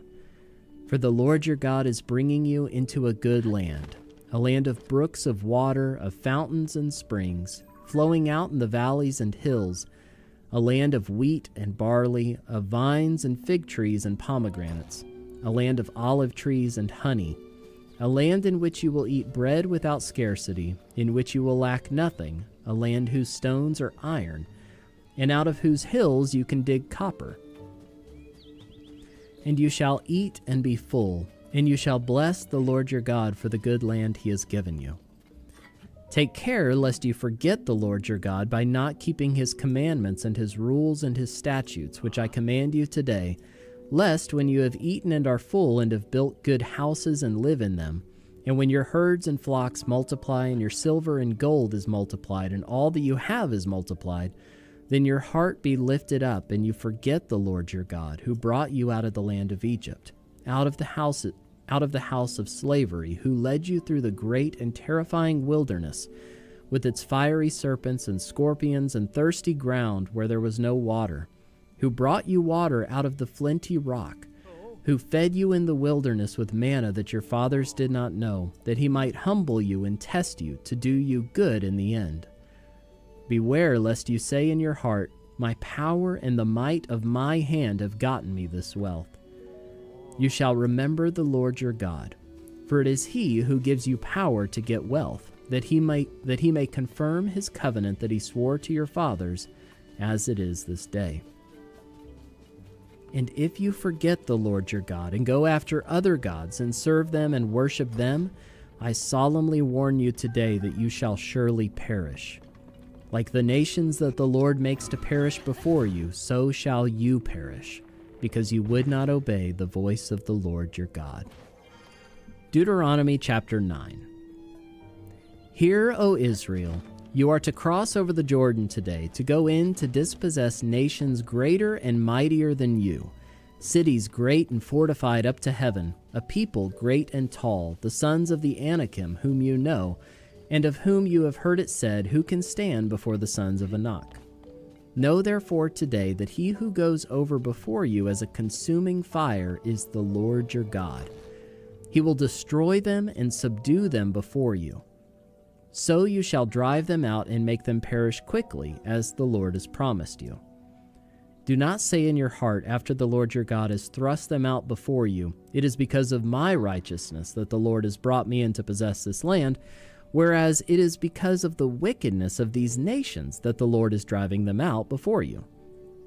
For the Lord your God is bringing you into a good land, a land of brooks of water, of fountains and springs, flowing out in the valleys and hills, a land of wheat and barley, of vines and fig trees and pomegranates, a land of olive trees and honey, a land in which you will eat bread without scarcity, in which you will lack nothing, a land whose stones are iron, and out of whose hills you can dig copper. And you shall eat and be full, and you shall bless the Lord your God for the good land he has given you. Take care lest you forget the Lord your God by not keeping his commandments and his rules and his statutes, which I command you today, lest when you have eaten and are full and have built good houses and live in them, and when your herds and flocks multiply and your silver and gold is multiplied and all that you have is multiplied, then your heart be lifted up and you forget the Lord your God, who brought you out of the land of Egypt, out of the house of slavery, who led you through the great and terrifying wilderness, with its fiery serpents and scorpions and thirsty ground where there was no water, who brought you water out of the flinty rock, who fed you in the wilderness with manna that your fathers did not know, that he might humble you and test you, to do you good in the end. Beware lest you say in your heart, my power and the might of my hand have gotten me this wealth. You shall remember the Lord your God, for it is he who gives you power to get wealth, that he may confirm his covenant that he swore to your fathers, as it is this day. And if you forget the Lord your God and go after other gods and serve them and worship them, I solemnly warn you today that you shall surely perish. Like the nations that the Lord makes to perish before you, so shall you perish, because you would not obey the voice of the Lord your God. Deuteronomy chapter 9. Hear, O Israel, you are to cross over the Jordan today to go in to dispossess nations greater and mightier than you, cities great and fortified up to heaven, a people great and tall, the sons of the Anakim, whom you know, and of whom you have heard it said, who can stand before the sons of Anak? Know therefore today that he who goes over before you as a consuming fire is the Lord your God. He will destroy them and subdue them before you. So you shall drive them out and make them perish quickly, as the Lord has promised you. Do not say in your heart, after the Lord your God has thrust them out before you, it is because of my righteousness that the Lord has brought me in to possess this land, whereas it is because of the wickedness of these nations that the Lord is driving them out before you.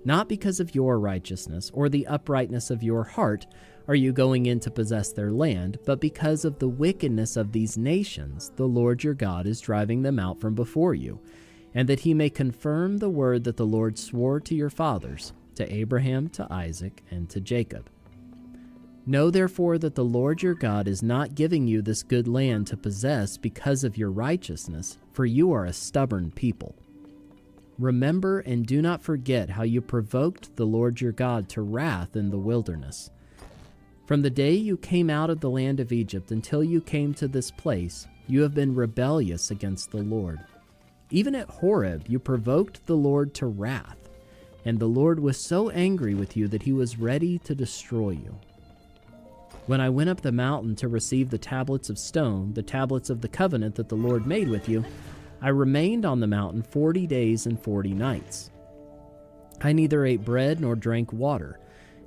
Not because of your righteousness or the uprightness of your heart are you going in to possess their land, but because of the wickedness of these nations the Lord your God is driving them out from before you, and that he may confirm the word that the Lord swore to your fathers, to Abraham, to Isaac, and to Jacob. Know therefore that the Lord your God is not giving you this good land to possess because of your righteousness, for you are a stubborn people. Remember and do not forget how you provoked the Lord your God to wrath in the wilderness. From the day you came out of the land of Egypt until you came to this place, you have been rebellious against the Lord. Even at Horeb you provoked the Lord to wrath, and the Lord was so angry with you that he was ready to destroy you. When I went up the mountain to receive the tablets of stone, the tablets of the covenant that the Lord made with you, I remained on the mountain 40 days and 40 nights. I neither ate bread nor drank water,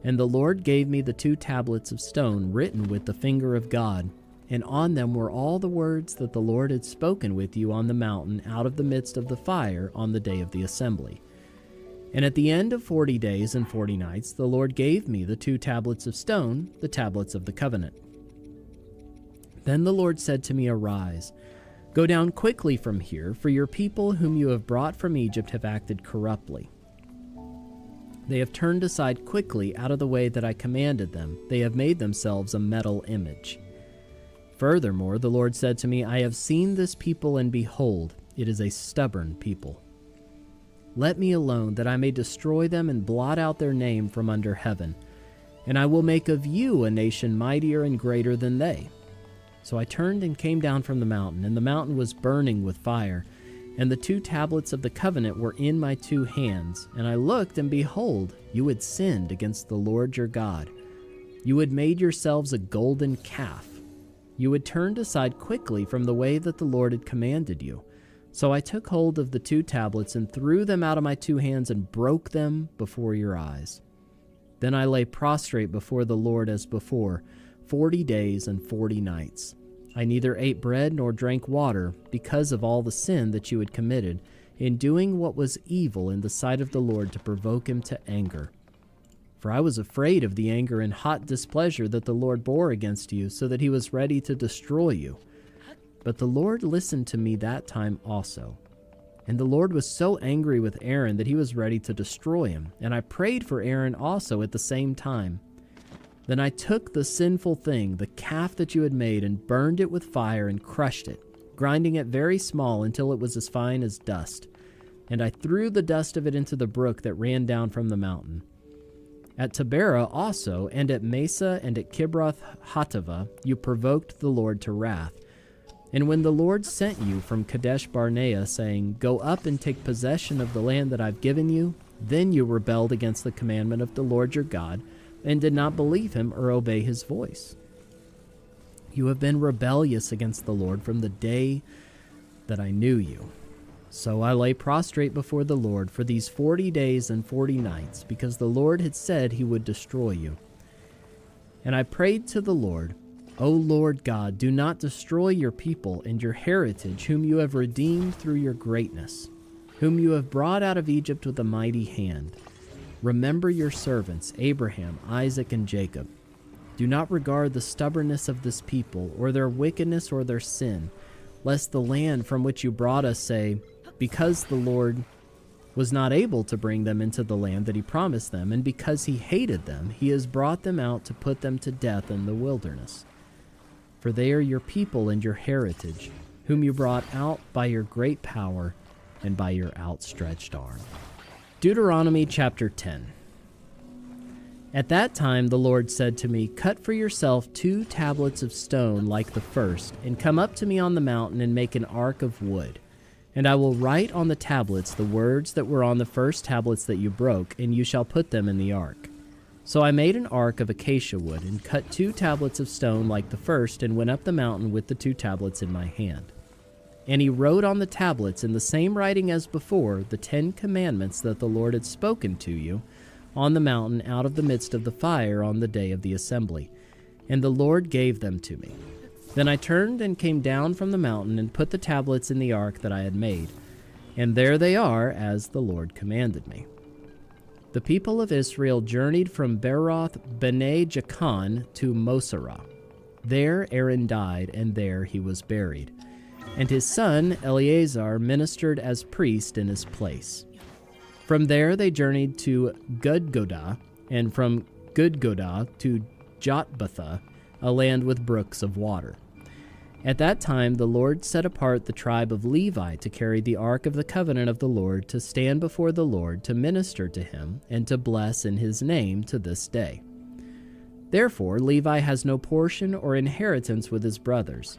and the Lord gave me the 2 tablets of stone written with the finger of God, and on them were all the words that the Lord had spoken with you on the mountain out of the midst of the fire on the day of the assembly. And at the end of 40 days and 40 nights, the Lord gave me the 2 tablets of stone, the tablets of the covenant. Then the Lord said to me, Arise, go down quickly from here, for your people whom you have brought from Egypt have acted corruptly. They have turned aside quickly out of the way that I commanded them. They have made themselves a metal image. Furthermore, the Lord said to me, I have seen this people, and behold, it is a stubborn people. Let me alone, that I may destroy them and blot out their name from under heaven. And I will make of you a nation mightier and greater than they. So I turned and came down from the mountain, and the mountain was burning with fire, and the 2 tablets of the covenant were in my 2 hands. And I looked, and behold, you had sinned against the Lord your God. You had made yourselves a golden calf. You had turned aside quickly from the way that the Lord had commanded you. So I took hold of the 2 tablets and threw them out of my 2 hands and broke them before your eyes. Then I lay prostrate before the Lord as before, 40 days and 40 nights. I neither ate bread nor drank water because of all the sin that you had committed in doing what was evil in the sight of the Lord to provoke him to anger. For I was afraid of the anger and hot displeasure that the Lord bore against you, so that he was ready to destroy you. But the Lord listened to me that time also. And the Lord was so angry with Aaron that he was ready to destroy him. And I prayed for Aaron also at the same time. Then I took the sinful thing, the calf that you had made, and burned it with fire and crushed it, grinding it very small until it was as fine as dust. And I threw the dust of it into the brook that ran down from the mountain. At Taberah also, and at Mesa and at Kibroth Hattaavah, you provoked the Lord to wrath. And when the Lord sent you from Kadesh Barnea, saying, Go up and take possession of the land that I've given you, then you rebelled against the commandment of the Lord your God, and did not believe him or obey his voice. You have been rebellious against the Lord from the day that I knew you. So I lay prostrate before the Lord for these 40 days and 40 nights, because the Lord had said he would destroy you. And I prayed to the Lord, O Lord God, do not destroy your people and your heritage, whom you have redeemed through your greatness, whom you have brought out of Egypt with a mighty hand. Remember your servants, Abraham, Isaac, and Jacob. Do not regard the stubbornness of this people, or their wickedness or their sin, lest the land from which you brought us say, because the Lord was not able to bring them into the land that he promised them, and because he hated them, he has brought them out to put them to death in the wilderness. For they are your people and your heritage, whom you brought out by your great power and by your outstretched arm. Deuteronomy chapter 10. At that time the Lord said to me, Cut for yourself 2 tablets of stone like the first, and come up to me on the mountain and make an ark of wood. And I will write on the tablets the words that were on the first tablets that you broke, and you shall put them in the ark. So I made an ark of acacia wood, and cut 2 tablets of stone like the first, and went up the mountain with the 2 tablets in my hand. And he wrote on the tablets in the same writing as before the 10 commandments that the Lord had spoken to you on the mountain out of the midst of the fire on the day of the assembly. And the Lord gave them to me. Then I turned and came down from the mountain and put the tablets in the ark that I had made. And there they are, as the Lord commanded me. The people of Israel journeyed from Beroth Bene Jaakan to Moserah. There Aaron died, and there he was buried. And his son Eleazar ministered as priest in his place. From there they journeyed to Gudgodah, and from Gudgodah to Jotbathah, a land with brooks of water. At that time the Lord set apart the tribe of Levi to carry the ark of the covenant of the Lord, to stand before the Lord, to minister to him, and to bless in his name to this day. Therefore Levi has no portion or inheritance with his brothers.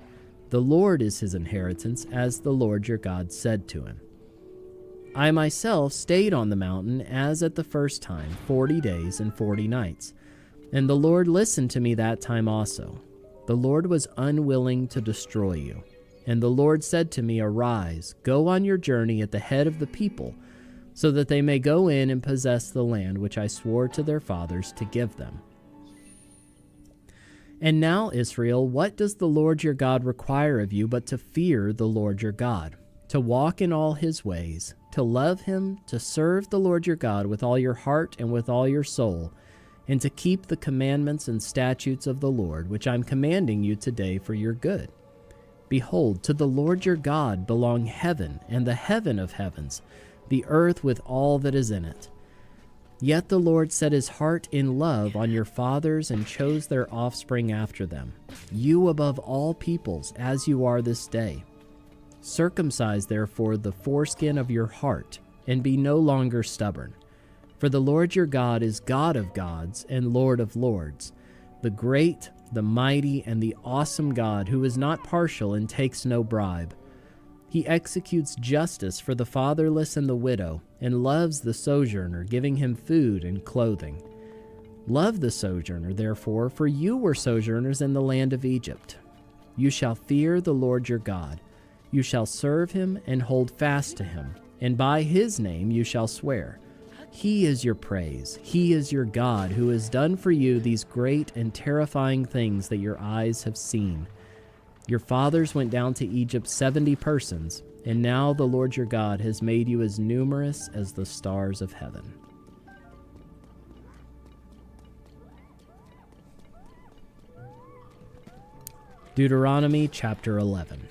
The Lord is his inheritance, as the Lord your God said to him. I myself stayed on the mountain as at the first time, 40 days and 40 nights. And the Lord listened to me that time also. The Lord was unwilling to destroy you. And the Lord said to me, Arise, go on your journey at the head of the people, so that they may go in and possess the land which I swore to their fathers to give them. And now, Israel, what does the Lord your God require of you but to fear the Lord your God, to walk in all his ways, to love him, to serve the Lord your God with all your heart and with all your soul, and to keep the commandments and statutes of the Lord, which I'm commanding you today for your good? Behold, to the Lord your God belong heaven and the heaven of heavens, the earth with all that is in it. Yet the Lord set his heart in love on your fathers and chose their offspring after them, you above all peoples, as you are this day. Circumcise therefore the foreskin of your heart, and be no longer stubborn. For the Lord your God is God of gods and Lord of lords, the great, the mighty, and the awesome God, who is not partial and takes no bribe. He executes justice for the fatherless and the widow, and loves the sojourner, giving him food and clothing. Love the sojourner, therefore, for you were sojourners in the land of Egypt. You shall fear the Lord your God. You shall serve him and hold fast to him, and by his name you shall swear. He is your praise. He is your God, who has done for you these great and terrifying things that your eyes have seen. Your fathers went down to Egypt 70 persons, and now the Lord your God has made you as numerous as the stars of heaven. Deuteronomy chapter 11.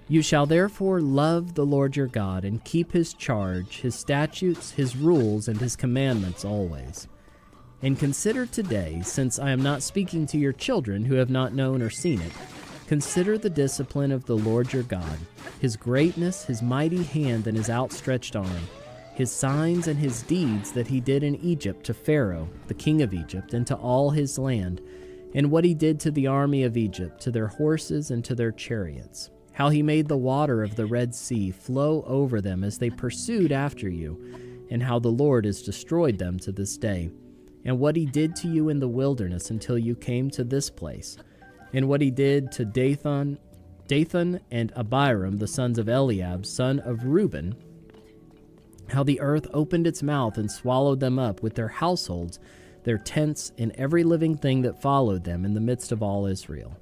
You shall therefore love the Lord your God, and keep his charge, his statutes, his rules, and his commandments always. And consider today, since I am not speaking to your children who have not known or seen it, consider the discipline of the Lord your God, his greatness, his mighty hand, and his outstretched arm, his signs and his deeds that he did in Egypt to Pharaoh, the king of Egypt, and to all his land, and what he did to the army of Egypt, to their horses and to their chariots. How he made the water of the Red Sea flow over them as they pursued after you, and how the Lord has destroyed them to this day, and what he did to you in the wilderness until you came to this place, and what he did to Dathan and Abiram, the sons of Eliab, son of Reuben, how the earth opened its mouth and swallowed them up with their households, their tents, and every living thing that followed them in the midst of all Israel.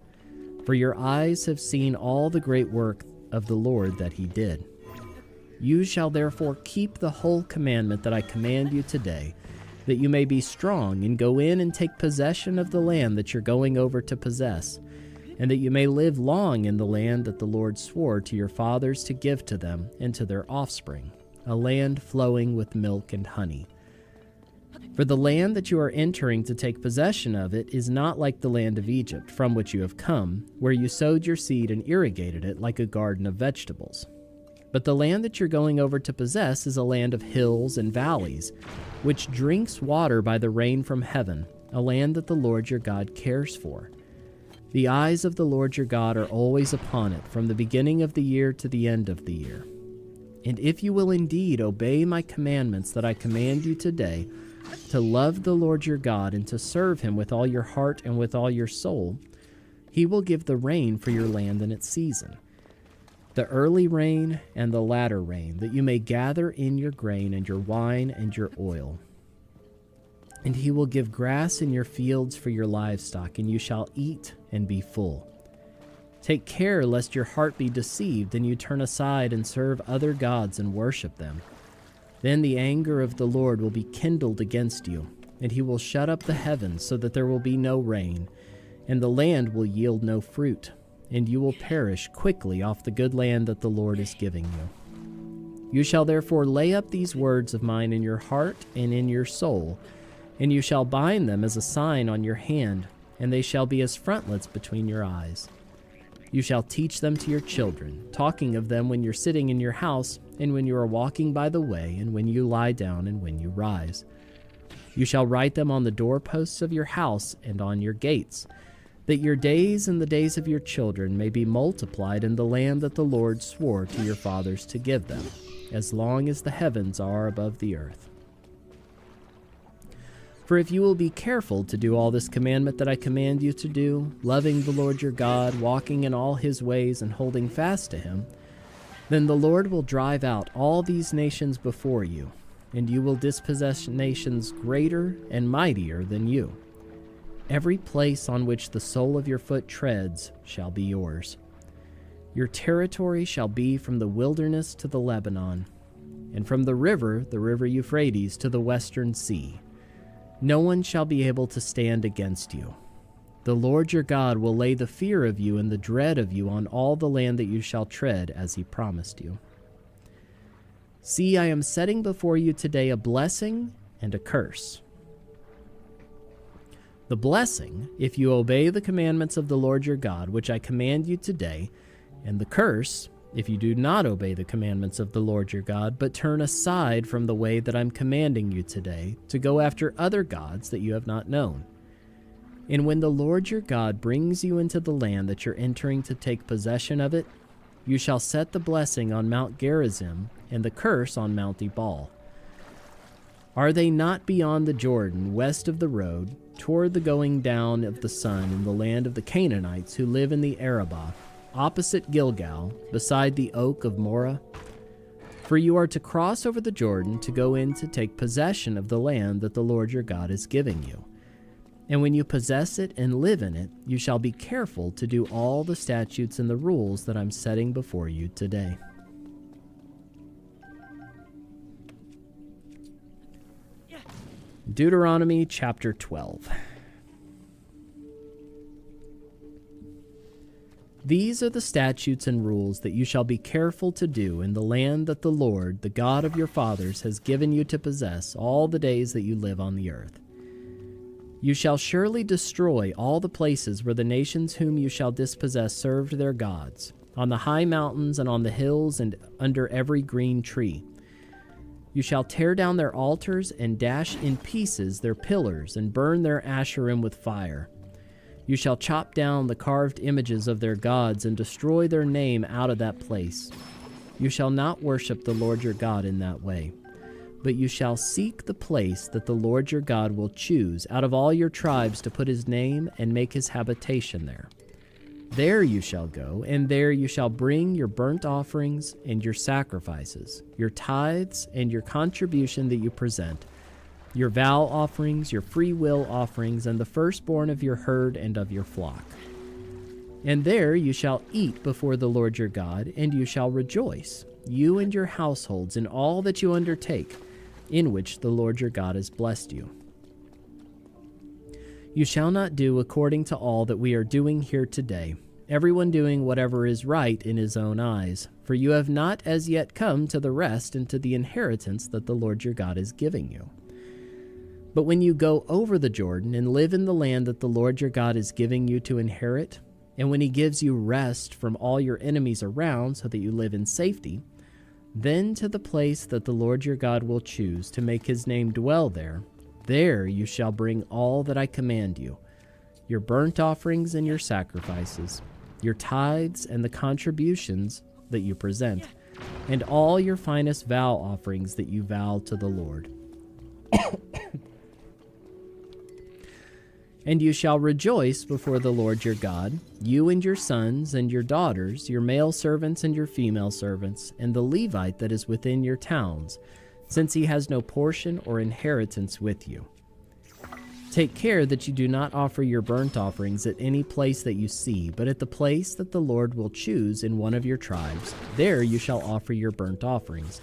For your eyes have seen all the great work of the Lord that he did. You shall therefore keep the whole commandment that I command you today, that you may be strong and go in and take possession of the land that you're going over to possess, and that you may live long in the land that the Lord swore to your fathers to give to them and to their offspring, a land flowing with milk and honey. For the land that you are entering to take possession of it is not like the land of Egypt, from which you have come, where you sowed your seed and irrigated it like a garden of vegetables. But the land that you're going over to possess is a land of hills and valleys, which drinks water by the rain from heaven, a land that the Lord your God cares for. The eyes of the Lord your God are always upon it, from the beginning of the year to the end of the year. And if you will indeed obey my commandments that I command you today, to love the Lord your God and to serve him with all your heart and with all your soul, he will give the rain for your land in its season, the early rain and the latter rain, that you may gather in your grain and your wine and your oil. And he will give grass in your fields for your livestock, and you shall eat and be full. Take care lest your heart be deceived, and you turn aside and serve other gods and worship them. Then the anger of the Lord will be kindled against you, and he will shut up the heavens so that there will be no rain, and the land will yield no fruit, and you will perish quickly off the good land that the Lord is giving you. You shall therefore lay up these words of mine in your heart and in your soul, and you shall bind them as a sign on your hand, and they shall be as frontlets between your eyes. You shall teach them to your children, talking of them when you're sitting in your house, and when you are walking by the way, and when you lie down, and when you rise. You shall write them on the doorposts of your house and on your gates, that your days and the days of your children may be multiplied in the land that the Lord swore to your fathers to give them, as long as the heavens are above the earth. For if you will be careful to do all this commandment that I command you to do, loving the Lord your God, walking in all his ways, and holding fast to him, then the Lord will drive out all these nations before you, and you will dispossess nations greater and mightier than you. Every place on which the sole of your foot treads shall be yours. Your territory shall be from the wilderness to the Lebanon, and from the river Euphrates, to the western sea. No one shall be able to stand against you. The Lord your God will lay the fear of you and the dread of you on all the land that you shall tread, as he promised you. See, I am setting before you today a blessing and a curse. The blessing, if you obey the commandments of the Lord your God, which I command you today, and the curse, if you do not obey the commandments of the Lord your God, but turn aside from the way that I'm commanding you today, to go after other gods that you have not known. And when the Lord your God brings you into the land that you're entering to take possession of it, you shall set the blessing on Mount Gerizim and the curse on Mount Ebal. Are they not beyond the Jordan, west of the road, toward the going down of the sun, in the land of the Canaanites who live in the Arabah, opposite Gilgal, beside the oak of Moreh? For you are to cross over the Jordan to go in to take possession of the land that the Lord your God is giving you. And when you possess it and live in it, you shall be careful to do all the statutes and the rules that I'm setting before you today. Deuteronomy chapter 12. These are the statutes and rules that you shall be careful to do in the land that the Lord, the God of your fathers, has given you to possess all the days that you live on the earth. You shall surely destroy all the places where the nations whom you shall dispossess served their gods, on the high mountains and on the hills and under every green tree. You shall tear down their altars and dash in pieces their pillars and burn their Asherim with fire. You shall chop down the carved images of their gods and destroy their name out of that place. You shall not worship the Lord your God in that way, but you shall seek the place that the Lord your God will choose out of all your tribes to put his name and make his habitation there. There you shall go, and there you shall bring your burnt offerings and your sacrifices, your tithes and your contribution that you present, your vow offerings, your free will offerings, and the firstborn of your herd and of your flock. And there you shall eat before the Lord your God, and you shall rejoice, you and your households, in all that you undertake, in which the Lord your God has blessed you. You shall not do according to all that we are doing here today, everyone doing whatever is right in his own eyes, for you have not as yet come to the rest and to the inheritance that the Lord your God is giving you. But when you go over the Jordan and live in the land that the Lord your God is giving you to inherit, and when he gives you rest from all your enemies around so that you live in safety, then to the place that the Lord your God will choose to make his name dwell there, there you shall bring all that I command you, your burnt offerings and your sacrifices, your tithes and the contributions that you present, and all your finest vow offerings that you vow to the Lord. And you shall rejoice before the Lord your God, you and your sons and your daughters, your male servants and your female servants, and the Levite that is within your towns, since he has no portion or inheritance with you. Take care that you do not offer your burnt offerings at any place that you see, but at the place that the Lord will choose in one of your tribes. There you shall offer your burnt offerings,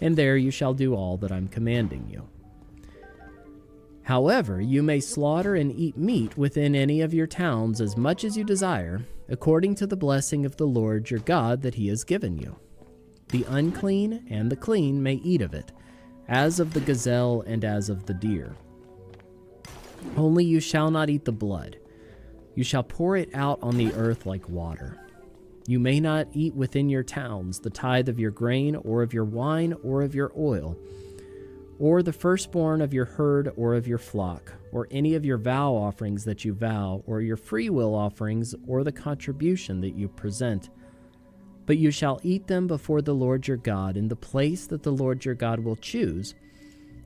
and there you shall do all that I'm commanding you. However, you may slaughter and eat meat within any of your towns as much as you desire, according to the blessing of the Lord your God that he has given you. The unclean and the clean may eat of it, as of the gazelle and as of the deer. Only you shall not eat the blood. You shall pour it out on the earth like water. You may not eat within your towns the tithe of your grain or of your wine or of your oil, or the firstborn of your herd or of your flock, or any of your vow offerings that you vow, or your freewill offerings, or the contribution that you present. But you shall eat them before the Lord your God in the place that the Lord your God will choose,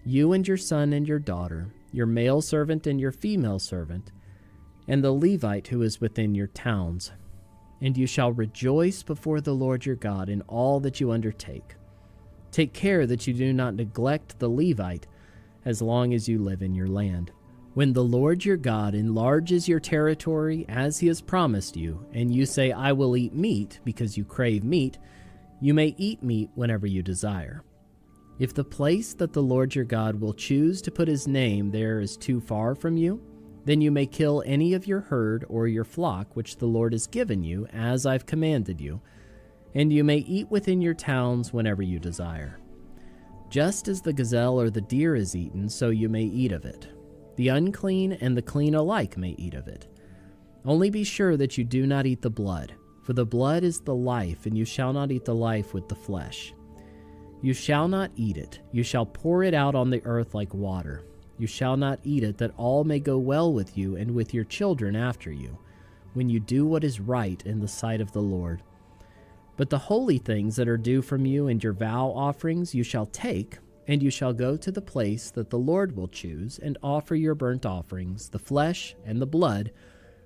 you and your son and your daughter, your male servant and your female servant, and the Levite who is within your towns. And you shall rejoice before the Lord your God in all that you undertake. Take care that you do not neglect the Levite as long as you live in your land. When the Lord your God enlarges your territory as he has promised you, and you say, I will eat meat because you crave meat, you may eat meat whenever you desire. If the place that the Lord your God will choose to put his name there is too far from you, then you may kill any of your herd or your flock which the Lord has given you, as I've commanded you, and you may eat within your towns whenever you desire. Just as the gazelle or the deer is eaten, so you may eat of it. The unclean and the clean alike may eat of it. Only be sure that you do not eat the blood, for the blood is the life, and you shall not eat the life with the flesh. You shall not eat it. You shall pour it out on the earth like water. You shall not eat it, that all may go well with you and with your children after you, when you do what is right in the sight of the Lord. But the holy things that are due from you and your vow offerings you shall take, and you shall go to the place that the Lord will choose, and offer your burnt offerings, the flesh and the blood,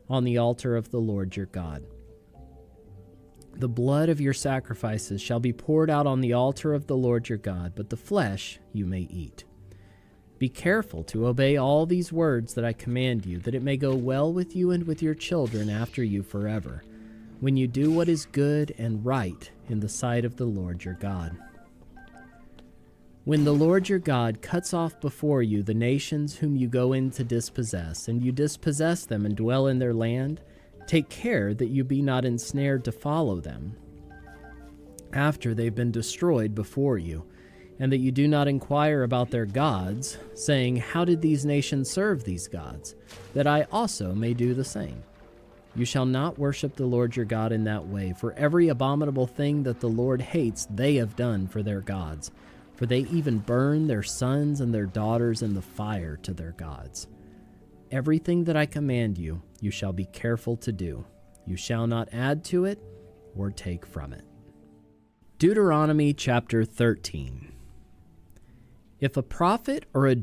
on the altar of the Lord your God. The blood of your sacrifices shall be poured out on the altar of the Lord your God, but the flesh you may eat. Be careful to obey all these words that I command you, that it may go well with you and with your children after you forever, when you do what is good and right in the sight of the Lord your God. When the Lord your God cuts off before you the nations whom you go in to dispossess, and you dispossess them and dwell in their land, take care that you be not ensnared to follow them after they've been destroyed before you, and that you do not inquire about their gods, saying, how did these nations serve these gods, that I also may do the same? You shall not worship the Lord your God in that way, for every abominable thing that the Lord hates they have done for their gods, for they even burn their sons and their daughters in the fire to their gods. Everything that I command you, you shall be careful to do. You shall not add to it or take from it. Deuteronomy chapter 13. If a prophet or a